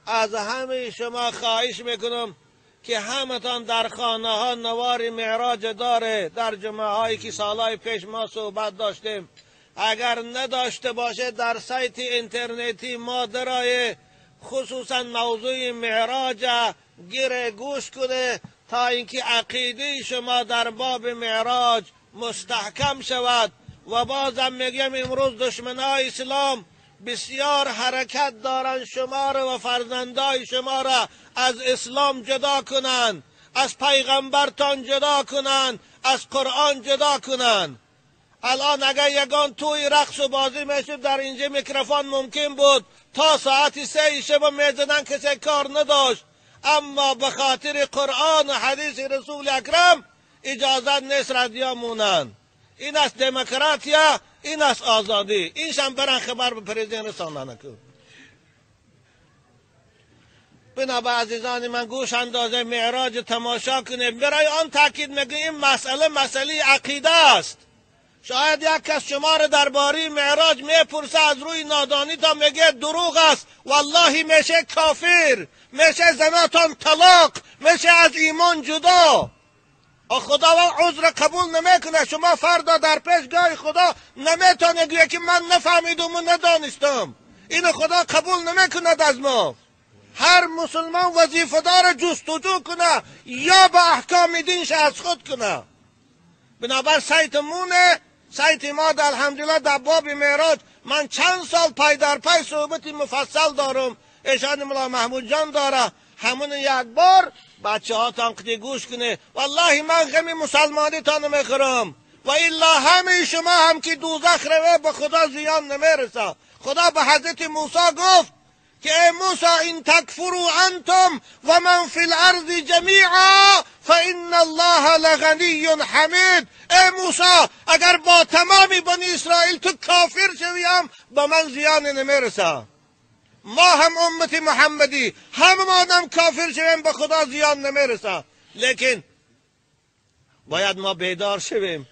از همه شما خواهش میکنم که همتان در خانه ها نوار معراج داره. در جمعه هایی که سالهای پیش ما صحبت داشتیم، اگر نداشته باشه در سایت اینترنتی ما درای خصوصا موضوع معراج گیره گوش کنه تا اینکه عقیده شما در باب معراج مستحکم شود. و بازم میگم امروز دشمنای اسلام بسیار حرکت دارن شما را و فرزندای شما را از اسلام جدا کنن، از پیغمبرتان جدا کنن، از قرآن جدا کنن. الان اگر یگان توی رقص و بازی میشد در اینجا میکروفون ممکن بود تا ساعت 3 شب میزدن، کسی کار نداشت. اما به خاطر قرآن و حدیث رسول اکرم اجازت نیست رادیو مونن. این است دموکراتیا، این است آزادی. اینشان برن خبر به پرزیدنت رساندن کن. بنابر عزیزان من گوش اندازه معراج تماشا کنیم. برای آن تاکید میگیم مسئله عقیده است. شاید یک کس شما را درباره معراج میپرسه از روی نادانی تا میگه دروغ است، والله میشه کافر، میشه زناتان طلاق، میشه از ایمان جدا. خداوند عذر قبول نمیکنه. شما فردا در پیشگاه خدا نمیتونه گویه که من نفهمیدم و ندانستم. اینو خدا قبول نمیکند از ما. هر مسلمان وظیفه داره جستجو کنه یا به احکام دینش از خود کنه. بنابر سایت ما در الحمدلله در باب معراج من چند سال پای در پای صحبت مفصل دارم. ایشان مولا محمود جان داره. همون یک بار بچه ها تانقتی گوش کنه. والله من غم مسلمانی تا نمیخورم و الا همه شما هم که دوزخ روه به خدا زیان نمیرسه. خدا به حضرت موسی گفت که ای موسی این تکفروا انتم و من فی الارض جمیعا فان الله لغنی حمید. ای موسی اگر با تمام بنی اسرائیل تو کافر شوی هم به من زیان نمیرسه. ما هم امت محمدی هم آدم کافر شویم به خدا زیان نمیرسه. لیکن باید ما بیدار شویم.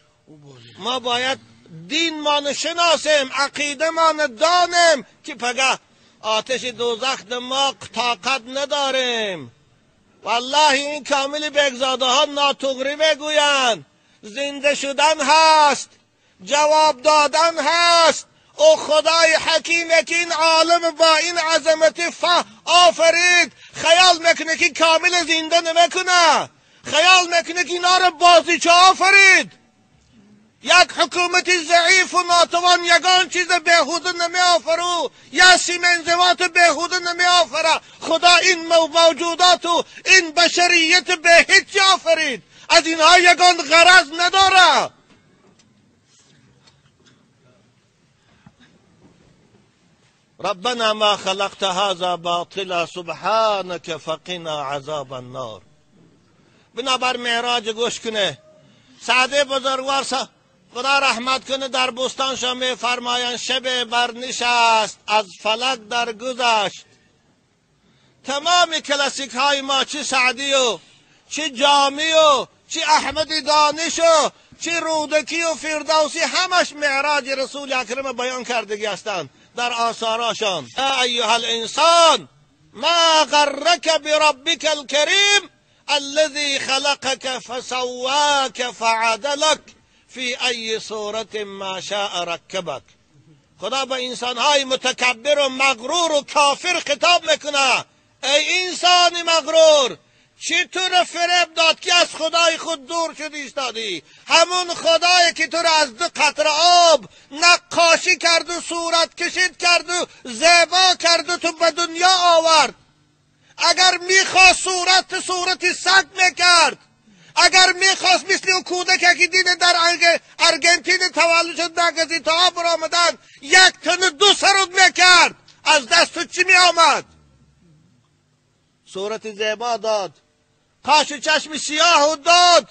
ما باید دین ما نشناسیم، عقیده ما ندانیم که پگه آتش دوزخ ما طاقت نداریم. والله این کامل بگزاده ها ناتغری بگویند زنده شدن هست، جواب دادن هست. او خدای حکیمه که این عالم با این عظمت آفرید، خیال میکنه که کامل زنده نمیکنه، خیال میکنه که اینا رو بازیچه آفرید. یک حکومت ضعیف و ناتوان یگان چیز بهوده نمی آفرو، یا سیمنزوات بهوده نمی آفره. خدا این موجودات و این بشریت به هیچ آفرید، از اینها یگان غرض نداره. ربنا ما خلقت هذا باطلا سبحانك فقنا عذاب النار. بنابر معراج گوش کنه. سعدی بزرگوار خدا رحمت کنه در بستانشان می فرمایند شب برنشست از فلک در گذشت. تمام کلاسیک های ما چه سعدی و چه جامی و چه احمد دانش و چه رودکی و فردوسی همش معراج رسول اکرم بیان کردگی هستند در آثارشان. ایها الانسان ما غرک بربک الکریم الذي خلقك فسواك فعدلك فی ای صورت ما شاء رکبک. خدا به انسانهای متکبر و مغرور و کافر خطاب میکنه. ای انسان مغرور، چطور فریب داد که از خدای خود دور شدی ایستادی؟ همون خدایی که تو را از 2 قطره آب نقاشی کرد و صورت کشید کرد و زیبا کرد و تو به دنیا آورد. اگر میخواست صورت سگ میکرد، اگر میخواست مثل اون کودک که دیده در ارژانتین تولد شد در گزیته ها برآمدن 1 تن 2 سرود میکرد، از دست تو چی میآمد؟ صورت زیبا داد، قاش و چشم سیاه داد.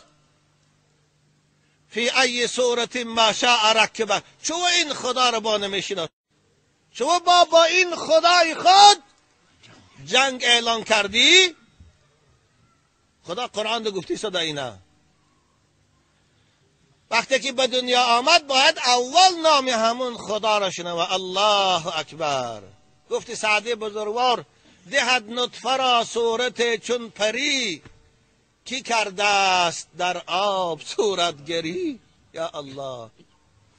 فی ای صورت ما شاء رکبک. چو این خدا رو با نمیشناس، چو با این خدای خود جنگ اعلان کردی؟ خدا قرآن رو گفتی صدا اینا. وقتی که به دنیا آمد باید اول نام همون خدا را شنوه. الله اکبر. گفتی سعدی بزرگوار دهد نطفه را صورت چون پری، کی کرده است در آب صورتگری. یا الله،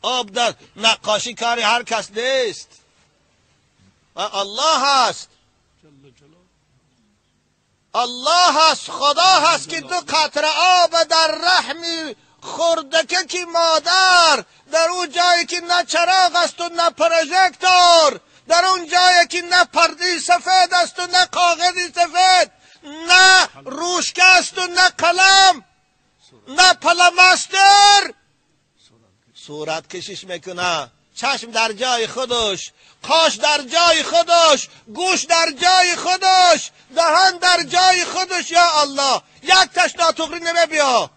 آب در نقاشی کاری هر کس نیست، الله هست، الله هست، خدا هست که 2 قطره آب در رحم خردکه کی مادر، در اون جایی که نه چراغ است و نه پروژکتور، در اون جایی که نه پرده سفید است و نه کاغذی سفید، نه روشکه است و نه قلم، نه پلمستر، صورت کشیش میکنه. چشم در جای خودش، قاش در جای خودش، گوش در جای خودش، دهان در جای خودش. یا الله، یک تش ناتقری نمیبیا.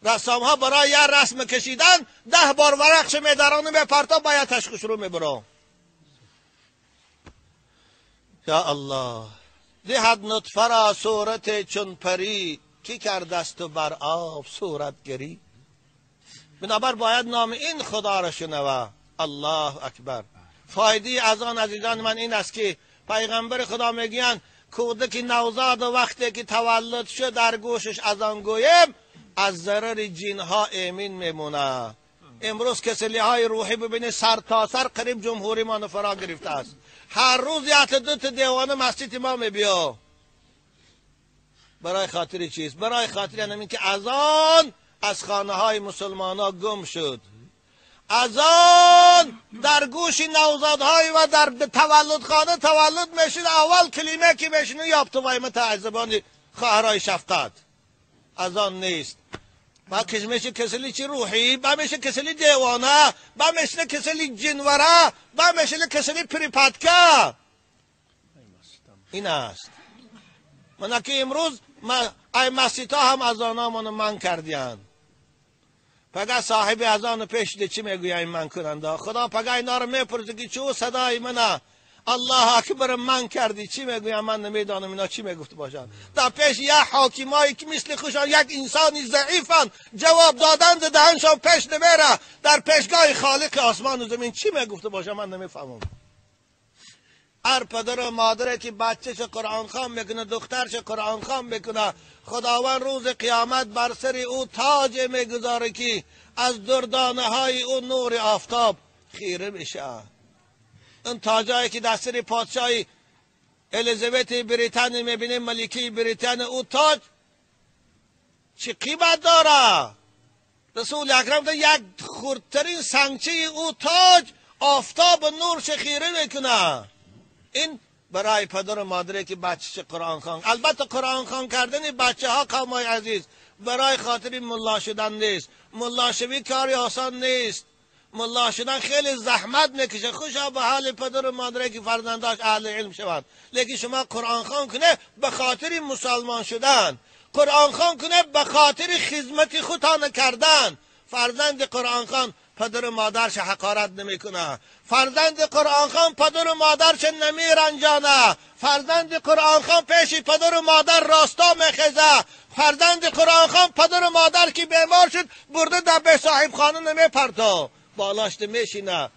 رسام ها برای یه رسم کشیدن 10 بار ورقش میدرانه به پرتا باید تشخیص رو میبرم. یا الله، دهد نطفه را صورت چون پری، کی کرده است بر آب صورتگری. بنابر باید نام این خدا را شنوه. الله اکبر. فایده از آن عزیزان من این است که پیغمبر خدا میگویند کودک نوزاد وقتی که تولد شد در گوشش از آن گویم از ضرر جنها امین میمونه. امروز کسلی های روحی ببینید سر تا سر قریب جمهوری ما فرا گرفته است. هر روز 1-2 دیوانه مسجد ما میبیا. برای خاطر چیست؟ برای خاطر همین که اذان از خانه های مسلمان ها گم شد. اذان در گوش نوزادهای و در تولد خانه تولد میشد. اول کلمه که میشنه یابتوای متعذبان خواهرای شفقت. اذان نیست. با میشه کسلی چی روحی، با میشه کسلی دیوانه، با میشه کسلی جنوره، با میشه کسلی پریپاتکا. این است. من که امروز ای مسیطا هم اذانا منو من کردیان. پگه صاحب اذان پیش ده چی میگویه من کننده؟ خدا پگه اینا رو میپرسه که چو صدای منه الله اکبر من کردی، چی میگویم؟ من نمیدانم اینا چی میگفت باشن. در پیش یک حاکمایی که مثل خوشان یک انسانی ضعیفن جواب دادن دهنشان پیش نمیره، در پیشگاه خالق آسمان و زمین چی میگفت باشن من نمیفهمم. هر پدر و مادره که بچهش قرآن خوان میکنه، دخترش قرآن خوان میکنه، خداوند روز قیامت بر سر او تاج میگذاره که از دردانه های او نور آفتاب خیره میشه. اون تاجایی که در سر پادشاهی الیزابت بریتانیا میبینه، ملکه بریتانیا، او تاج چه قیمت داره؟ رسول اکرم ده یک خردترین سنگچه او تاج آفتاب نورش خیره میکنه. این برای پدر و مادره که بچه قرآن خوان. البته قرآن خوان کردن بچه ها قومای عزیز برای خاطر ملا شدن نیست. ملا شوی کاری آسان نیست. ملا شدن خیلی زحمت میکشه. خوشا به حال پدر و مادره که فرزنداش اهل علم شوند. لیکن شما قرآن خوان کنه به خاطر مسلمان شدن، قرآن خوان کنه به خاطر خدمت خودتان کردن. فرزند قرآن خوان پدر و مادرش حقارت نمیکنه. فرزند قرآن خوان پدر و مادرش نمیرنجانه. فرزند قرآن خوان پیش پدر و مادر راستا میخیزه. فرزند قرآن خوان پدر و مادر که بیمار شد برده در به صاحب خانه نمیپرده، بالاش میشینه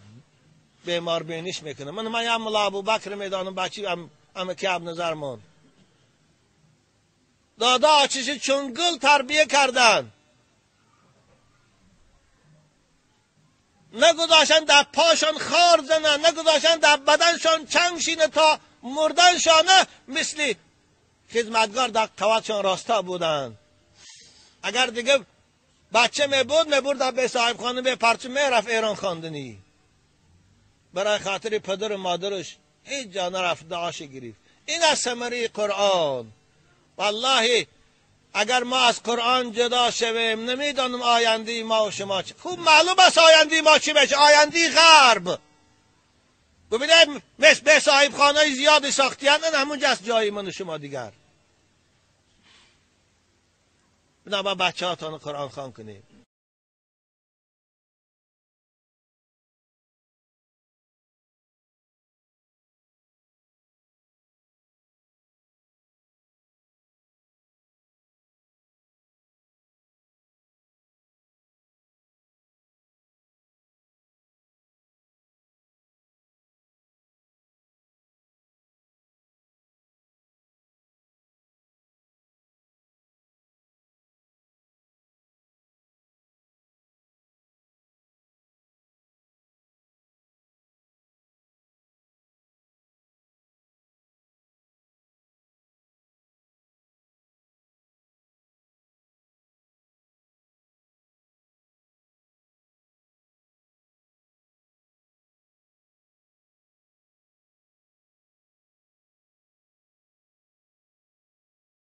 بیمار بینیش میکنه. من یا مولا ابوبکر میدانم بچی اما که اب نظر من دادا آچیش چون گل تربیه کردن، نگذاشن در پاشان خار زنن، نگذاشن در بدنشان چنگ شینه تا مردنشانه، مثل خدمتگار در قوتشان راستا بودن. اگر دیگه بچه میبرد در به صاحب خانه به پرچه میرفت ایران خواندنی. برای خاطر پدر و مادرش هیچ جا نرفت دعاش گرفت. این از ثمره قرآن. والله اگر ما از قرآن جدا شویم نمیدانم آینده ما و شما چه. خوب معلوم است آینده ما چی بشه. آینده غرب. ببینید به صاحب خانه زیاد ساختیان همونجا است جای من و شما دیگر. بنابراین بچه هاتان قرآن خوان کنید.